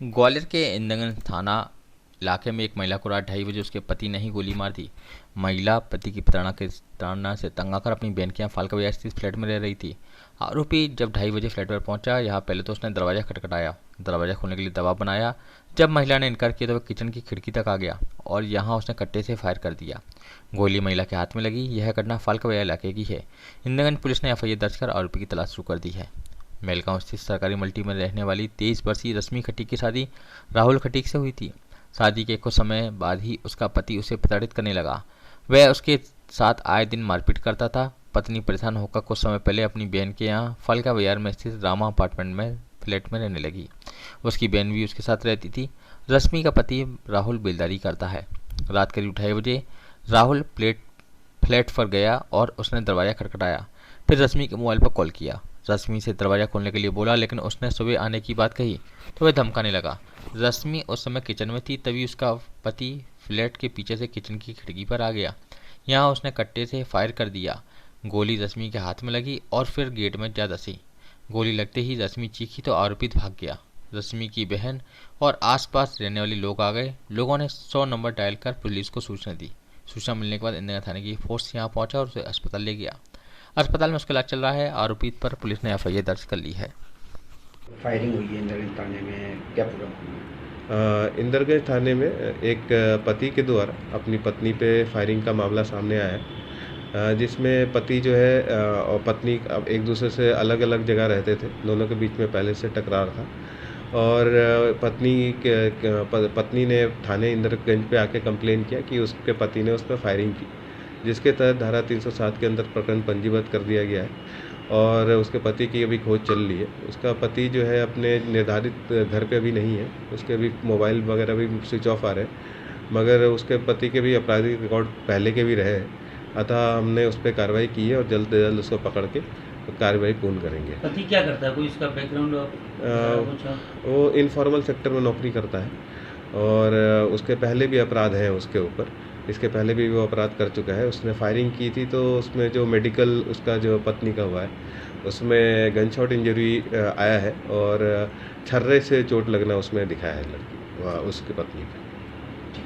ग्वालियर के इंद्रगंज थाना इलाके में एक महिला को रात 2:30 बजे उसके पति ने ही गोली मार दी। महिला पति की प्रताड़ना से तंग आकर अपनी बहन के यहाँ फालका बाजार स्थित फ्लैट में रह रही थी। आरोपी जब 2:30 बजे फ्लैट पर पहुंचा, यहाँ पहले तो उसने दरवाजा खटखटाया, दरवाजा खोलने के लिए दबाव बनाया। जब महिला ने इनकार किया तो वह किचन की खिड़की तक आ गया और यहाँ उसने कट्टे से फायर कर दिया। गोली महिला के हाथ में लगी। यह घटना फालका बाजार इलाके की है। इंद्रगंज पुलिस ने एफआईआर दर्ज कर आरोपी की तलाश शुरू कर दी है। मेलगांव स्थित सरकारी मल्टी में रहने वाली 23 वर्षीय रश्मि खटीक की शादी राहुल खटीक से हुई थी। शादी के कुछ समय बाद ही उसका पति उसे प्रताड़ित करने लगा। वह उसके साथ आए दिन मारपीट करता था। पत्नी परेशान होकर कुछ समय पहले अपनी बहन के यहाँ फालका बाजार में स्थित रामा अपार्टमेंट में फ्लैट में रहने लगी। उसकी बहन भी उसके साथ रहती थी। रश्मि का पति राहुल बेलदारी करता है। रात करीब 2:30 बजे राहुल फ्लैट पर गया और उसने दरवाजा खटखटाया। फिर रश्मि के मोबाइल पर कॉल किया। रश्मि से दरवाजा खोलने के लिए बोला, लेकिन उसने सुबह आने की बात कही तो वह धमकाने लगा। रश्मि उस समय किचन में थी, तभी उसका पति फ्लैट के पीछे से किचन की खिड़की पर आ गया। यहाँ उसने कट्टे से फायर कर दिया। गोली रश्मि के हाथ में लगी और फिर गेट में जा धंसी। गोली लगते ही रश्मि चीखी तो आरोपी भाग गया। रश्मि की बहन और आसपास रहने वाले लोग आ गए। लोगों ने 100 नंबर डायल कर पुलिस को सूचना दी। सूचना मिलने के बाद इंदिरा थाने की फोर्स यहाँ पहुंचा और उसे अस्पताल ले गया। अस्पताल में उसका इलाज चल रहा है। आरोपी पर पुलिस ने एफआईआर दर्ज कर ली है। फायरिंग हुई है इंद्रगंज थाने में, क्या पूरा इंदरगंज थाने में एक पति के द्वारा अपनी पत्नी पे फायरिंग का मामला सामने आया है, जिसमें पति जो है और पत्नी अब एक दूसरे से अलग अलग जगह रहते थे। दोनों के बीच में पहले से टकरार था और पत्नी ने थाने इंदरगंज पे आके कंप्लेन किया कि उसके पति ने उस पर फायरिंग की, जिसके तहत धारा 307 के अंदर प्रकरण पंजीबद्ध कर दिया गया है और उसके पति की अभी खोज चल रही है। उसका पति जो है अपने निर्धारित घर पे अभी नहीं है, उसके अभी मोबाइल वगैरह भी स्विच ऑफ आ रहे हैं, मगर उसके पति के भी आपराधिक रिकॉर्ड पहले के भी रहे हैं। अतः हमने उस पर कार्रवाई की है और जल्द से जल्द उसको पकड़ के कार्रवाई पूर्ण करेंगे। पति क्या करता है, कोई इसका बैकग्राउंड वो इनफॉर्मल सेक्टर में नौकरी करता है और उसके पहले भी अपराध हैं उसके ऊपर। इसके पहले भी वो अपराध कर चुका है। उसने फायरिंग की थी तो उसमें जो मेडिकल उसका जो पत्नी का हुआ है उसमें गन शॉट इंजरी आया है और छर्रे से चोट लगना उसमें दिखाया है लड़की उसके पत्नी का।